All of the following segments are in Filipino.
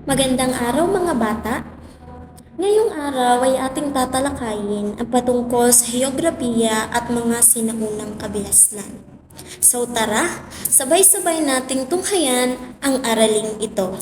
Magandang araw mga bata! Ngayong araw ay ating tatalakayin ang patungkol sa heograpiya at mga sinaunang kabilasnan. So tara, sabay-sabay nating tunghayan ang araling ito.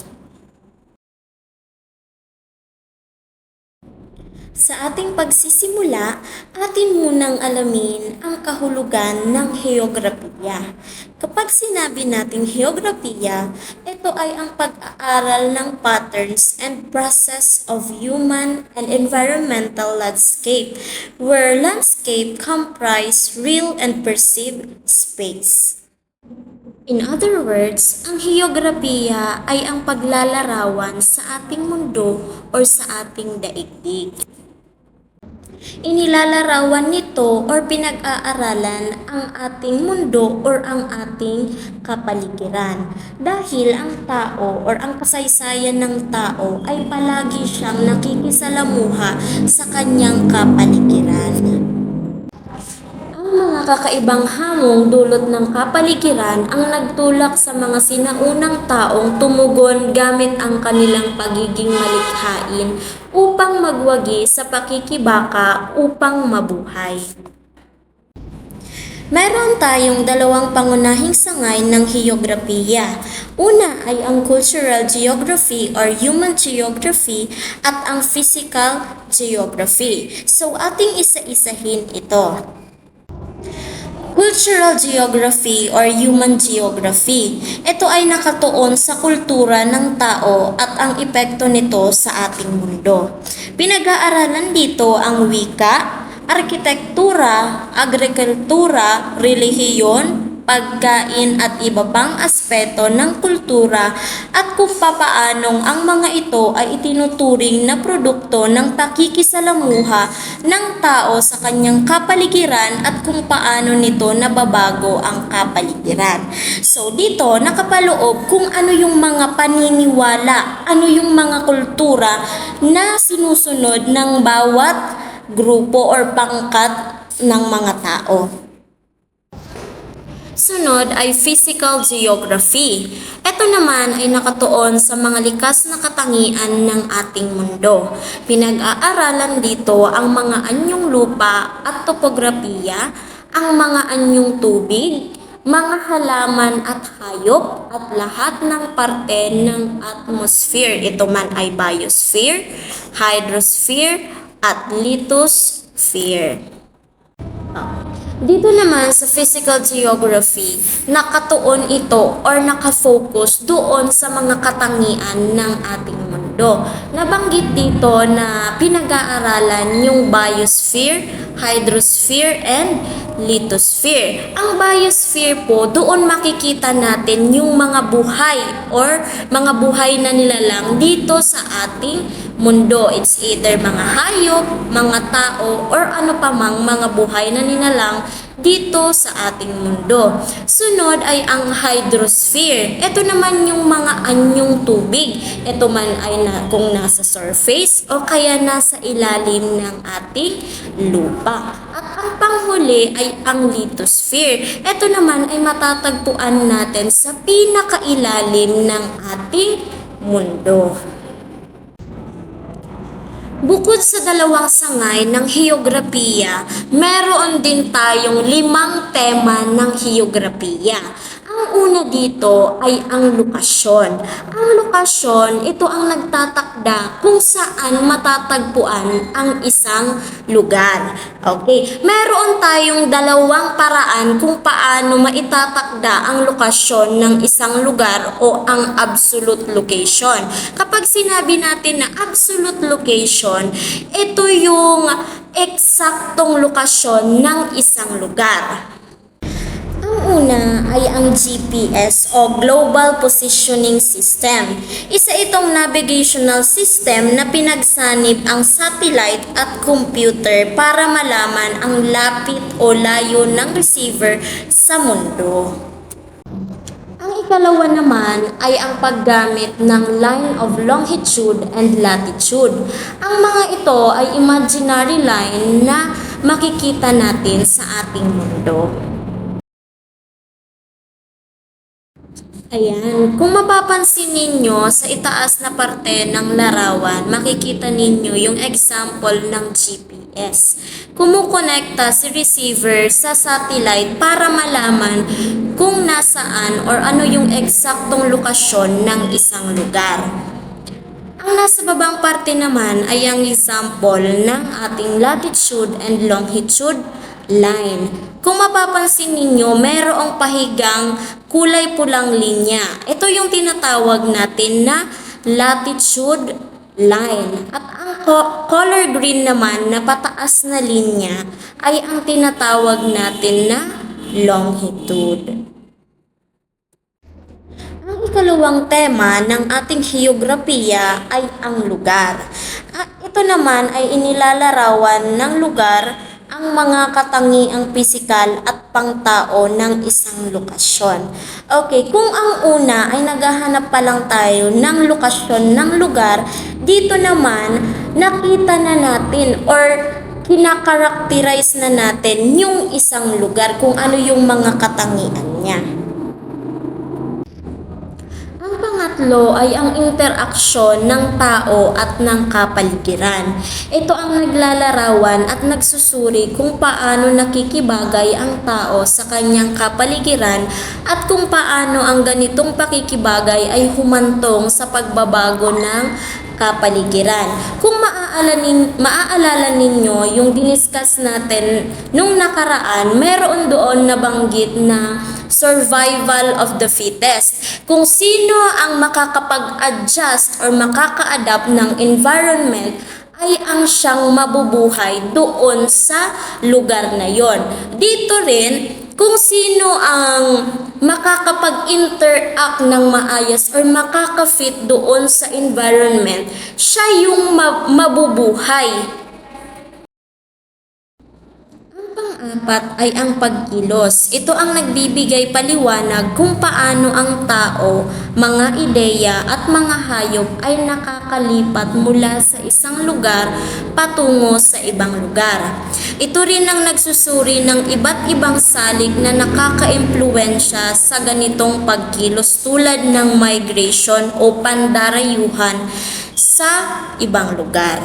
Sa ating pagsisimula, atin munang alamin ang kahulugan ng heograpiya. Kapag sinabi nating heograpiya, ito ay ang pag-aaral ng patterns and process of human and environmental landscape, where landscape comprise real and perceived space. In other words, ang heograpiya ay ang paglalarawan sa ating mundo o sa ating daigdig. Inilalarawan nito or pinag-aaralan ang ating mundo or ang ating kapaligiran. Dahil ang tao or ang kasaysayan ng tao ay palagi siyang nakikisalamuha sa kanyang kapaligiran. Ang mga kakaibang hamong dulot ng kapaligiran ang nagtulak sa mga sinaunang taong tumugon gamit ang kanilang pagiging malikhain upang magwagi sa pakikibaka upang mabuhay. Meron tayong dalawang pangunahing sangay ng heograpiya. Una ay ang cultural geography or human geography at ang physical geography. So ating isa-isahin ito. Cultural geography or human geography. Ito ay nakatuon sa kultura ng tao at ang epekto nito sa ating mundo. Pinag-aaralan dito ang wika, arkitektura, agrikultura, relihiyon, pagkain at iba pang aspeto ng kultura at kung papaanong ang mga ito ay itinuturing na produkto ng pakikisalamuha ng tao sa kanyang kapaligiran at kung paano nito nababago ang kapaligiran. So dito nakapaloob kung ano yung mga paniniwala, ano yung mga kultura na sinusunod ng bawat grupo or pangkat ng mga tao. Sunod ay physical geography. Ito naman ay nakatuon sa mga likas na katangian ng ating mundo. Pinag-aaralan dito ang mga anyong lupa at topografiya, ang mga anyong tubig, mga halaman at hayop at lahat ng parte ng atmosphere. Ito man ay biosphere, hydrosphere at lithosphere. Dito naman sa physical geography, nakatuon ito or nakafocus doon sa mga katangian ng ating mundo. Nabanggit dito na pinag-aaralan yung biosphere, hydrosphere, and lithosphere. Ang biosphere po, doon makikita natin yung mga buhay or mga buhay na nilalang dito sa ating mundo. It's either mga hayop, mga tao, or ano pa mang mga buhay na nilalang dito sa ating mundo. Sunod ay ang hydrosphere. Ito naman yung mga anyong tubig. Ito man ay kung nasa surface o kaya nasa ilalim ng ating lupa. At ang panghuli ay ang lithosphere. Ito naman ay matatagpuan natin sa pinakailalim ng ating mundo. Bukod sa dalawang sangay ng heograpiya, meron din tayong 5 tema ng heograpiya. Ang una dito ay ang lokasyon. Ang lokasyon, ito ang nagtatakda kung saan matatagpuan ang isang lugar. Okay, meron tayong dalawang paraan kung paano maitatakda ang lokasyon ng isang lugar o ang absolute location. Kapag sinabi natin na absolute location, ito yung eksaktong lokasyon ng isang lugar. Ang una ay ang GPS o Global Positioning System. Isa itong navigational system na pinagsanib ang satellite at computer para malaman ang lapit o layo ng receiver sa mundo. Ang ikalawa naman ay ang paggamit ng line of longitude and latitude. Ang mga ito ay imaginary line na makikita natin sa ating mundo. Ayan, kung mapapansin ninyo sa itaas na parte ng larawan, makikita ninyo yung example ng GPS. Kumukonekta si receiver sa satellite para malaman kung nasaan or ano yung eksaktong lokasyon ng isang lugar. Ang nasa babang parte naman ay ang example ng ating latitude and longitude line. Kung mapapansin ninyo, mayroong pahigang kulay pulang linya. Ito yung tinatawag natin na latitude line. At ang color green naman na pataas na linya ay ang tinatawag natin na longitude. Ang ikalawang tema ng ating heograpiya ay ang lugar. Ito naman ay inilalarawan ng lugar ang mga katangiang pisikal at pangtao ng isang lokasyon. Okay, kung ang una ay naghahanap pa lang tayo ng lokasyon ng lugar, dito naman nakita na natin or kinakarakterize na natin yung isang lugar kung ano yung mga katangian niya. Ang pangatlo ay ang interaksyon ng tao at ng kapaligiran. Ito ang naglalarawan at nagsusuri kung paano nakikibagay ang tao sa kanyang kapaligiran at kung paano ang ganitong pakikibagay ay humantong sa pagbabago ng kapaligiran. Kung maaalala ninyo yung diniscuss natin nung nakaraan, meron doon nabanggit na survival of the fittest. Kung sino ang makakapag-adjust or makaka-adapt ng environment ay ang siyang mabubuhay doon sa lugar na yon. Dito rin, kung sino ang makakapag-interact ng maayos or makaka-fit doon sa environment, siya yung mabubuhay. Pang-apat ay ang pagkilos. Ito ang nagbibigay paliwanag kung paano ang tao, mga ideya at mga hayop ay nakakalipat mula sa isang lugar patungo sa ibang lugar. Ito rin ang nagsusuri ng iba't ibang salik na nakaka-impluwensya sa ganitong pagkilos tulad ng migration o pandarayuhan sa ibang lugar.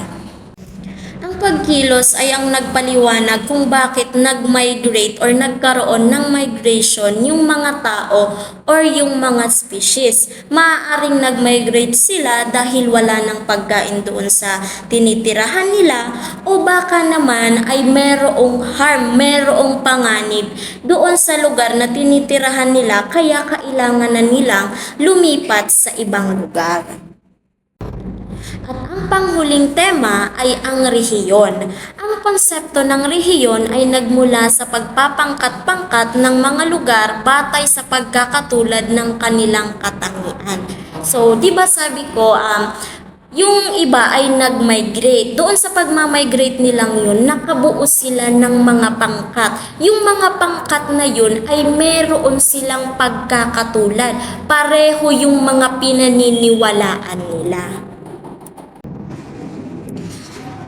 Ang pagkilos ay ang nagpaliwanag kung bakit nag-migrate or nagkaroon ng migration yung mga tao or yung mga species. Maaaring nag-migrate sila dahil wala ng pagkain doon sa tinitirahan nila o baka naman ay merong harm, merong panganib doon sa lugar na tinitirahan nila kaya kailangan na nilang lumipat sa ibang lugar. At ang panghuling tema ay ang rehiyon. Ang konsepto ng rehiyon ay nagmula sa pagpapangkat-pangkat ng mga lugar batay sa pagkakatulad ng kanilang katangian. So, di ba sabi ko, yung iba ay nag-migrate. Doon sa pagmamigrate nilang yun, nakabuo sila ng mga pangkat. Yung mga pangkat na yun ay meron silang pagkakatulad. Pareho yung mga pinaniniwalaan nila.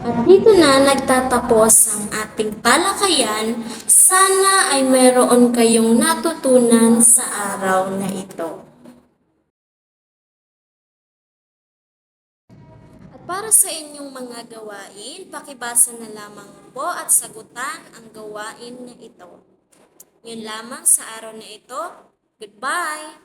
At dito na nagtatapos ang ating talakayan. Sana ay meron kayong natutunan sa araw na ito. At para sa inyong mga gawain, pakibasa na lamang po at sagutan ang gawain na ito. Yun lamang sa araw na ito. Goodbye!